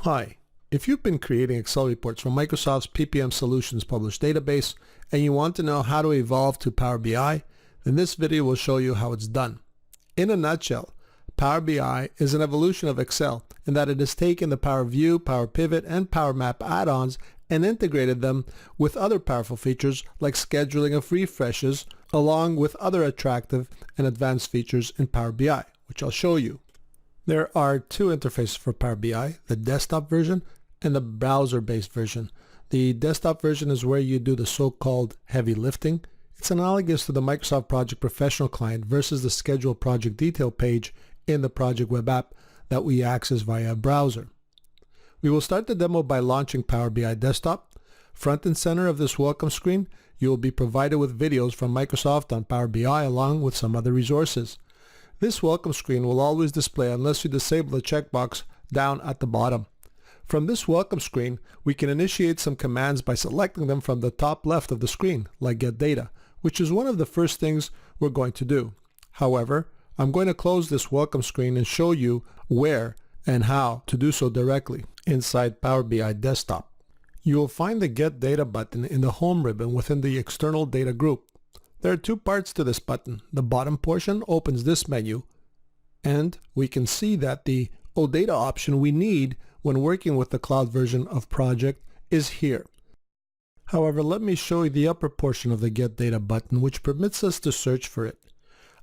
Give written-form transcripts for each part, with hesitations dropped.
Hi, if you've been creating Excel reports from Microsoft's PPM Solutions published database and you want to know how to evolve to Power BI, then this video will show you how it's done. In a nutshell, Power BI is an evolution of Excel in that it has taken the Power View, Power Pivot, and Power Map add-ons and integrated them with other powerful features like scheduling of refreshes, along with other attractive and advanced features in Power BI, which I'll show you. There are two interfaces for Power BI, the desktop version and the browser-based version. The desktop version is where you do the so-called heavy lifting. It's analogous to the Microsoft Project Professional client versus the Schedule Project Detail page in the Project Web app that we access via a browser. We will start the demo by launching Power BI Desktop. Front and center of this welcome screen, you will be provided with videos from Microsoft on Power BI along with some other resources. This welcome screen will always display unless you disable the checkbox down at the bottom. From this welcome screen, we can initiate some commands by selecting them from the top left of the screen, like Get Data, which is one of the first things we're going to do. However, I'm going to close this welcome screen and show you where and how to do so directly inside Power BI Desktop. You will find the Get Data button in the Home ribbon within the External Data group. There are two parts to this button. The bottom portion opens this menu, and we can see that the OData option we need when working with the cloud version of Project is here. However, let me show you the upper portion of the Get Data button, which permits us to search for it.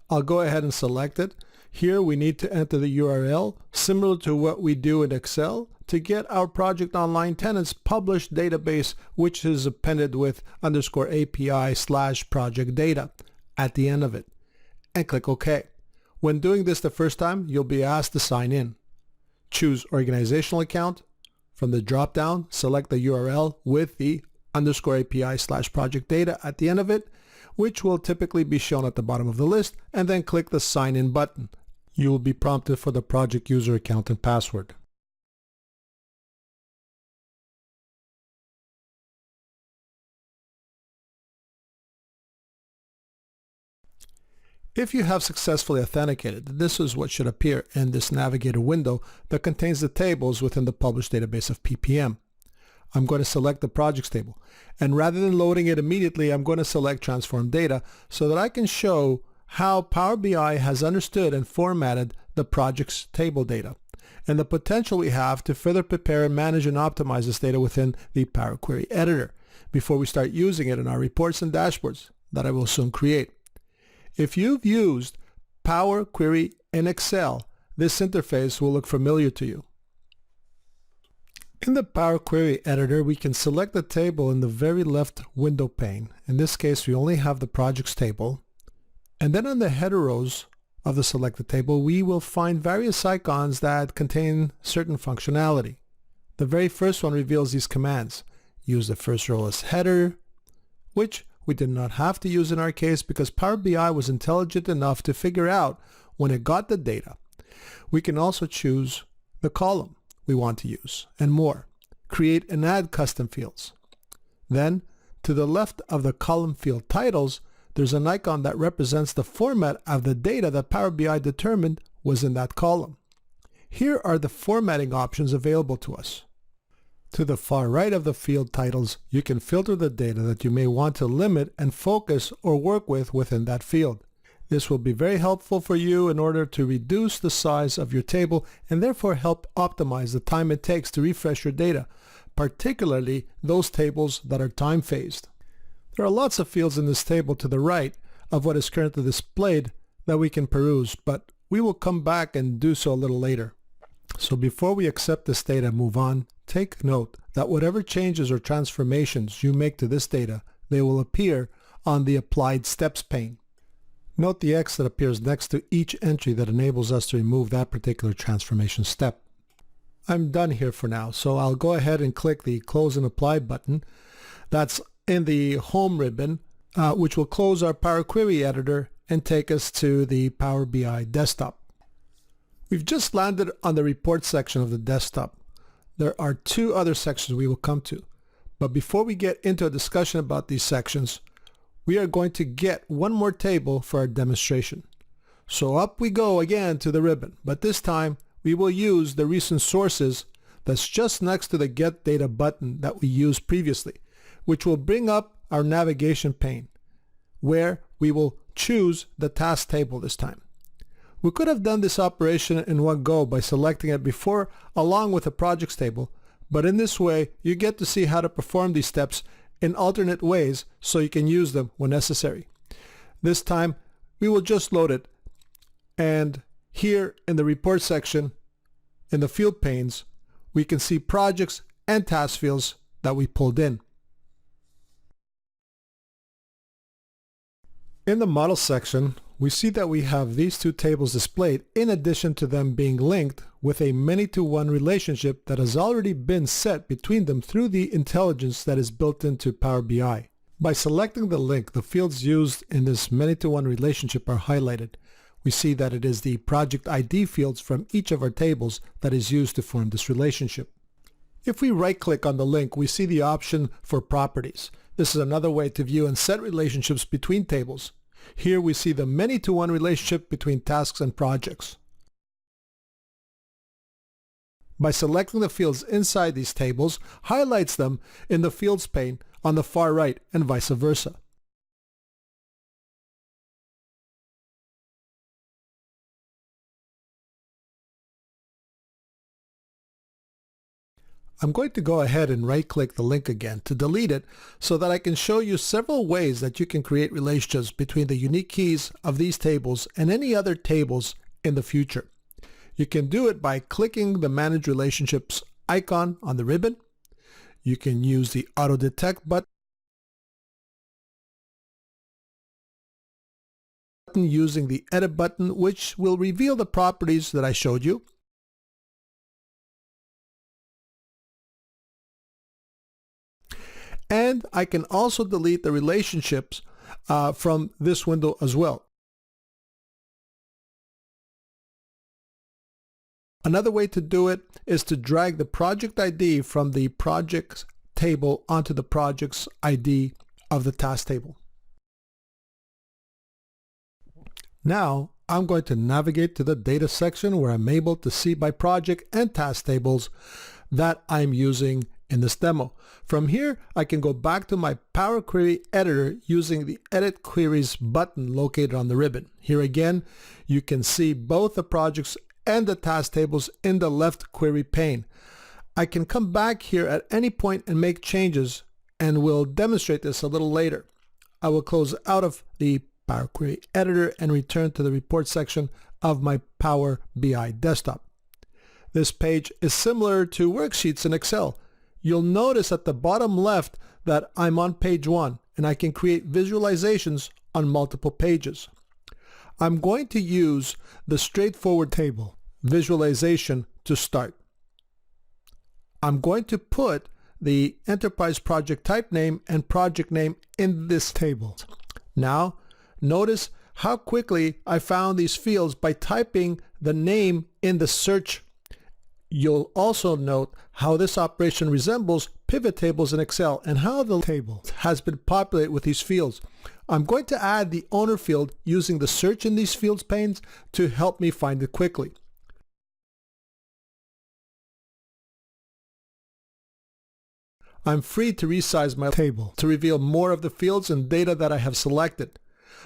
I'll go ahead and select it. Here we need to enter the URL, similar to what we do in Excel, to get our Project Online tenants published database, which is appended with _API/project data at the end of it, and click OK. When doing this the first time, you'll be asked to sign in. Choose Organizational Account. From the drop-down, select the URL with the _API/project data at the end of it, which will typically be shown at the bottom of the list, and then click the Sign In button. You will be prompted for the project user account and password. If you have successfully authenticated, this is what should appear in this navigator window that contains the tables within the published database of PPM. I'm going to select the projects table, and rather than loading it immediately, I'm going to select Transform Data so that I can show how Power BI has understood and formatted the projects table data, and the potential we have to further prepare and manage and optimize this data within the Power Query Editor before we start using it in our reports and dashboards that I will soon create. If you've used Power Query in Excel, this interface will look familiar to you. In the Power Query Editor, we can select the table in the very left window pane. In this case, we only have the projects table. And then on the header rows of the selected table, we will find various icons that contain certain functionality. The very first one reveals these commands. Use the first row as header, which we did not have to use in our case because Power BI was intelligent enough to figure out when it got the data. We can also choose the column we want to use and more. Create and add custom fields. Then, to the left of the column field titles, there's an icon that represents the format of the data that Power BI determined was in that column. Here are the formatting options available to us. To the far right of the field titles, you can filter the data that you may want to limit and focus or work with within that field. This will be very helpful for you in order to reduce the size of your table and therefore help optimize the time it takes to refresh your data, particularly those tables that are time-phased. There are lots of fields in this table to the right of what is currently displayed that we can peruse, but we will come back and do so a little later. So before we accept this data and move on, take note that whatever changes or transformations you make to this data, they will appear on the Applied Steps pane. Note the X that appears next to each entry that enables us to remove that particular transformation step. I'm done here for now, so I'll go ahead and click the Close and Apply button. That's in the Home ribbon, which will close our Power Query Editor and take us to the Power BI Desktop. We've just landed on the Report section of the desktop. There are two other sections we will come to, but before we get into a discussion about these sections, we are going to get one more table for our demonstration. So up we go again to the ribbon, but this time we will use the recent sources that's just next to the Get Data button that we used previously, which will bring up our navigation pane, where we will choose the task table this time. We could have done this operation in one go by selecting it before along with the projects table, but in this way you get to see how to perform these steps in alternate ways so you can use them when necessary. This time we will just load it, and here in the report section in the field panes we can see projects and task fields that we pulled in. In the model section, we see that we have these two tables displayed in addition to them being linked with a many-to-one relationship that has already been set between them through the intelligence that is built into Power BI. By selecting the link, the fields used in this many-to-one relationship are highlighted. We see that it is the project ID fields from each of our tables that is used to form this relationship. If we right-click on the link, we see the option for properties. This is another way to view and set relationships between tables. Here we see the many-to-one relationship between tasks and projects. By selecting the fields inside these tables, highlights them in the fields pane on the far right and vice versa. I'm going to go ahead and right-click the link again to delete it so that I can show you several ways that you can create relationships between the unique keys of these tables and any other tables in the future. You can do it by clicking the Manage Relationships icon on the ribbon. You can use the Auto Detect button using the Edit button, which will reveal the properties that I showed you. And I can also delete the relationships from this window as well. Another way to do it is to drag the project ID from the projects table onto the project's ID of the task table. Now I'm going to navigate to the data section where I'm able to see my project and task tables that I'm using in this demo. From here, I can go back to my Power Query editor using the Edit Queries button located on the ribbon. Here again, you can see both the projects and the task tables in the left query pane. I can come back here at any point and make changes, and we'll demonstrate this a little later. I will close out of the Power Query editor and return to the report section of my Power BI desktop. This page is similar to worksheets in Excel. You'll notice at the bottom left that I'm on page 1 and I can create visualizations on multiple pages. I'm going to use the straightforward table visualization to start. I'm going to put the enterprise project type name and project name in this table. Now, notice how quickly I found these fields by typing the name in the search. You'll also note how this operation resembles pivot tables in Excel and how the table has been populated with these fields. I'm going to add the owner field using the search in these fields panes to help me find it quickly. I'm free to resize my table to reveal more of the fields and data that I have selected.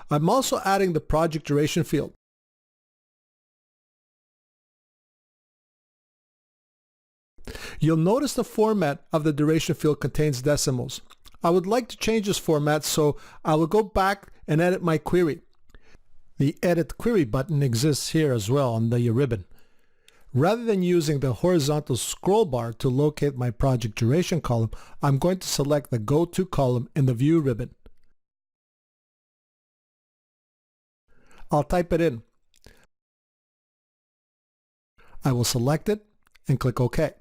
I'm also adding the project duration field. You'll notice the format of the duration field contains decimals. I would like to change this format, so I will go back and edit my query. The Edit Query button exists here as well on the ribbon. Rather than using the horizontal scroll bar to locate my project duration column, I'm going to select the Go To column in the View ribbon. I'll type it in. I will select it and click OK.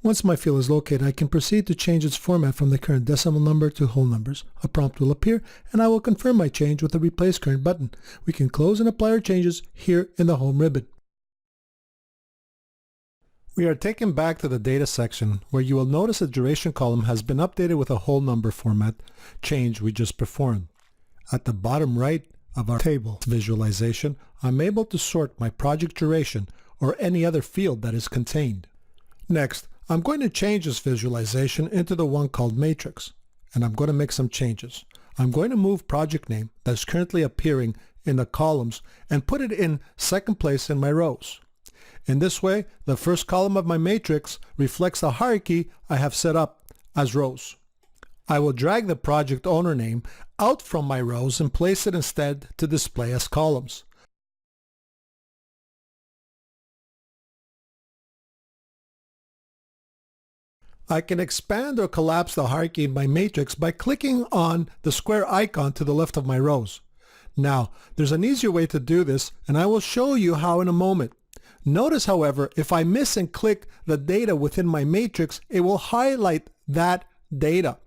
Once my field is located, I can proceed to change its format from the current decimal number to whole numbers. A prompt will appear, and I will confirm my change with the Replace Current button. We can close and apply our changes here in the Home ribbon. We are taken back to the Data section, where you will notice the duration column has been updated with a whole number format change we just performed. At the bottom right of our table visualization, I'm able to sort my project duration or any other field that is contained. Next, I'm going to change this visualization into the one called matrix, and I'm going to make some changes. I'm going to move project name that's currently appearing in the columns and put it in second place in my rows. In this way, the first column of my matrix reflects the hierarchy I have set up as rows. I will drag the project owner name out from my rows and place it instead to display as columns. I can expand or collapse the hierarchy in my matrix by clicking on the square icon to the left of my rows. Now, there's an easier way to do this, and I will show you how in a moment. Notice, however, if I miss and click the data within my matrix, it will highlight that data.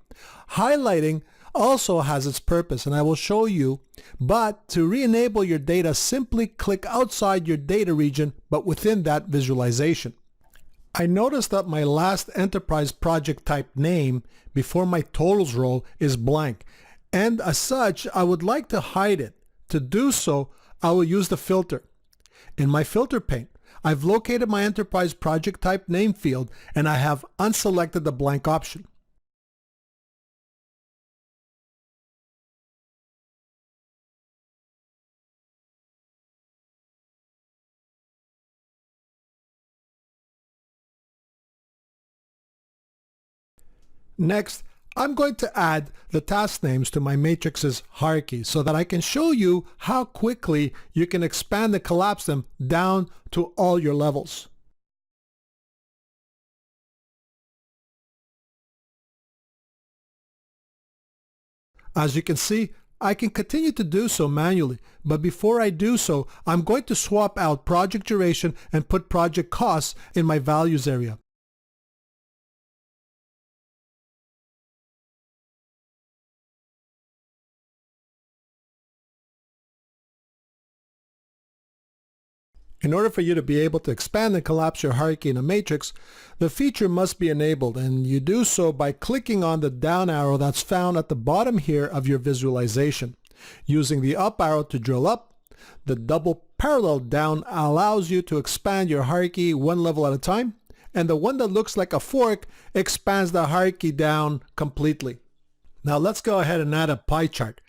Highlighting also has its purpose, and I will show you, but to re-enable your data, simply click outside your data region, but within that visualization. I noticed that my last enterprise project type name before my totals row is blank, and as such, I would like to hide it. To do so, I will use the filter. In my filter pane, I've located my enterprise project type name field, and I have unselected the blank option. Next, I'm going to add the task names to my matrix's hierarchy so that I can show you how quickly you can expand and collapse them down to all your levels. As you can see, I can continue to do so manually, but before I do so, I'm going to swap out project duration and put project costs in my values area. In order for you to be able to expand and collapse your hierarchy in a matrix, the feature must be enabled, and you do so by clicking on the down arrow that's found at the bottom here of your visualization. Using the up arrow to drill up, the double parallel down allows you to expand your hierarchy one level at a time, and the one that looks like a fork expands the hierarchy down completely. Now let's go ahead and add a pie chart.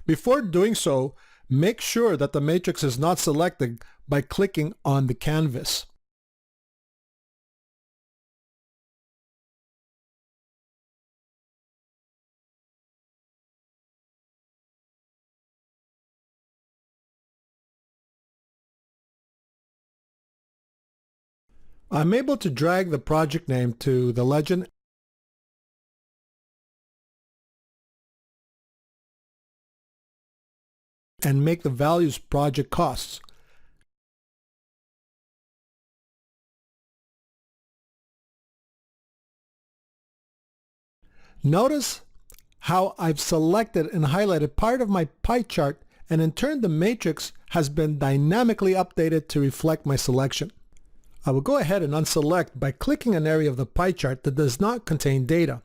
Before doing so, make sure that the matrix is not selected by clicking on the canvas. I'm able to drag the project name to the legend and make the values project costs. Notice how I've selected and highlighted part of my pie chart, and in turn the matrix has been dynamically updated to reflect my selection. I will go ahead and unselect by clicking an area of the pie chart that does not contain data.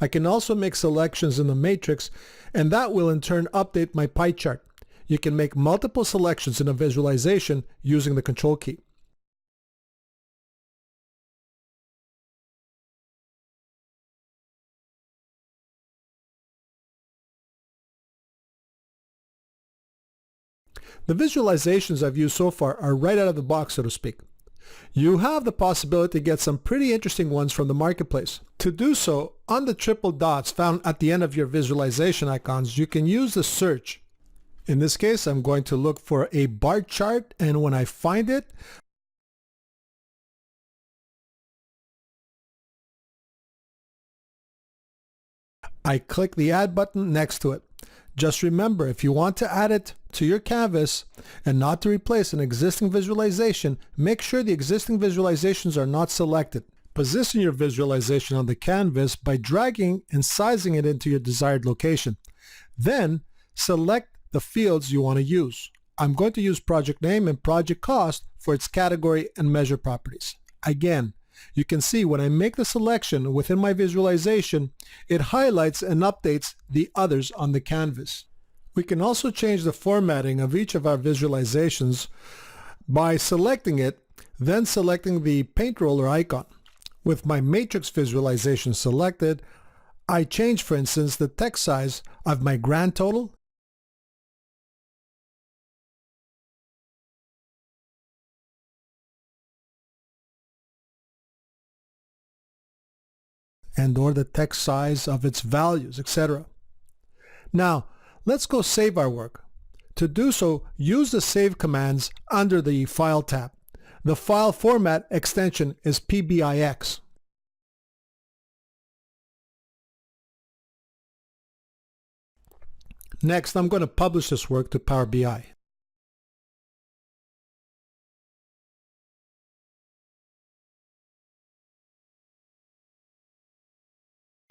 I can also make selections in the matrix, and that will in turn update my pie chart. You can make multiple selections in a visualization using the control key. The visualizations I've used so far are right out of the box, so to speak. You have the possibility to get some pretty interesting ones from the marketplace. To do so, on the triple dots found at the end of your visualization icons, you can use the search. In this case, I'm going to look for a bar chart, and when I find it, I click the add button next to it. Just remember, if you want to add it to your canvas and not to replace an existing visualization, make sure the existing visualizations are not selected. Position your visualization on the canvas by dragging and sizing it into your desired location. Then select the fields you want to use. I'm going to use project name and project cost for its category and measure properties. Again, you can see when I make the selection within my visualization, it highlights and updates the others on the canvas. We can also change the formatting of each of our visualizations by selecting it, then selecting the paint roller icon. With my matrix visualization selected, I change, for instance, the text size of my grand total and or the text size of its values, etc. Now, let's go save our work. To do so, use the Save commands under the File tab. The file format extension is PBIX. Next, I'm going to publish this work to Power BI.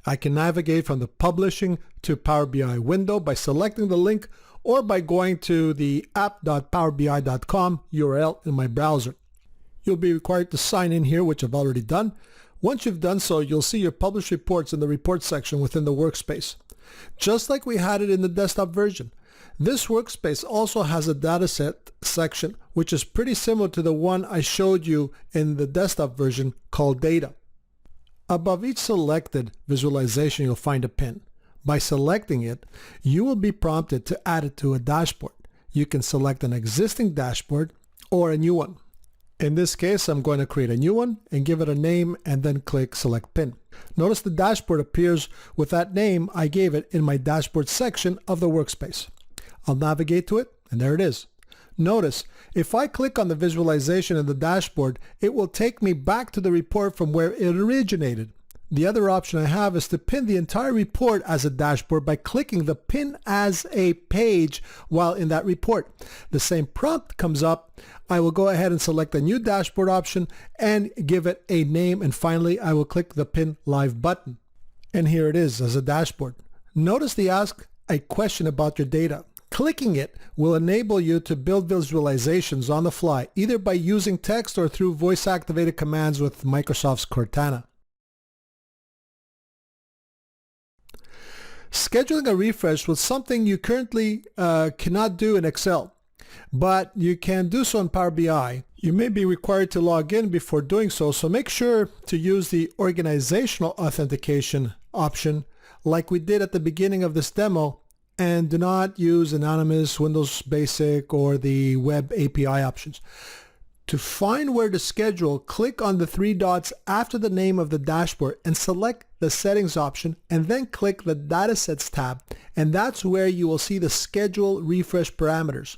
I can navigate from the Publishing to Power BI window by selecting the link or by going to the app.powerbi.com URL in my browser. You'll be required to sign in here, which I've already done. Once you've done so, you'll see your published reports in the Reports section within the workspace, just like we had it in the desktop version. This workspace also has a dataset section, which is pretty similar to the one I showed you in the desktop version called Data. Above each selected visualization, you'll find a pin. By selecting it, you will be prompted to add it to a dashboard. You can select an existing dashboard or a new one. In this case, I'm going to create a new one and give it a name and then click Select Pin. Notice the dashboard appears with that name I gave it in my dashboard section of the workspace. I'll navigate to it, and there it is. Notice, if I click on the visualization in the dashboard, it will take me back to the report from where it originated. The other option I have is to pin the entire report as a dashboard by clicking the Pin as a Page while in that report. The same prompt comes up. I will go ahead and select a new dashboard option and give it a name, and finally I will click the Pin Live button. And here it is as a dashboard. Notice they ask a question about your data. Clicking it will enable you to build visualizations on the fly, either by using text or through voice-activated commands with Microsoft's Cortana. Scheduling a refresh was something you currently cannot do in Excel, but you can do so in Power BI. You may be required to log in before doing so, so make sure to use the organizational authentication option like we did at the beginning of this demo, and do not use Anonymous, Windows Basic, or the Web API options. To find where to schedule, click on the three dots after the name of the dashboard and select the Settings option, and then click the DataSets tab, and that's where you will see the Schedule Refresh parameters.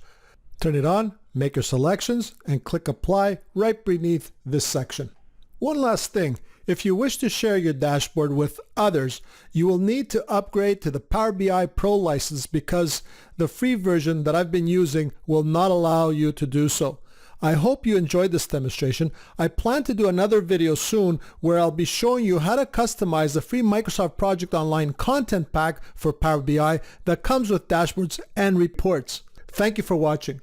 Turn it on, make your selections, and click Apply right beneath this section. One last thing. If you wish to share your dashboard with others, you will need to upgrade to the Power BI Pro license because the free version that I've been using will not allow you to do so. I hope you enjoyed this demonstration. I plan to do another video soon where I'll be showing you how to customize the free Microsoft Project Online content pack for Power BI that comes with dashboards and reports. Thank you for watching.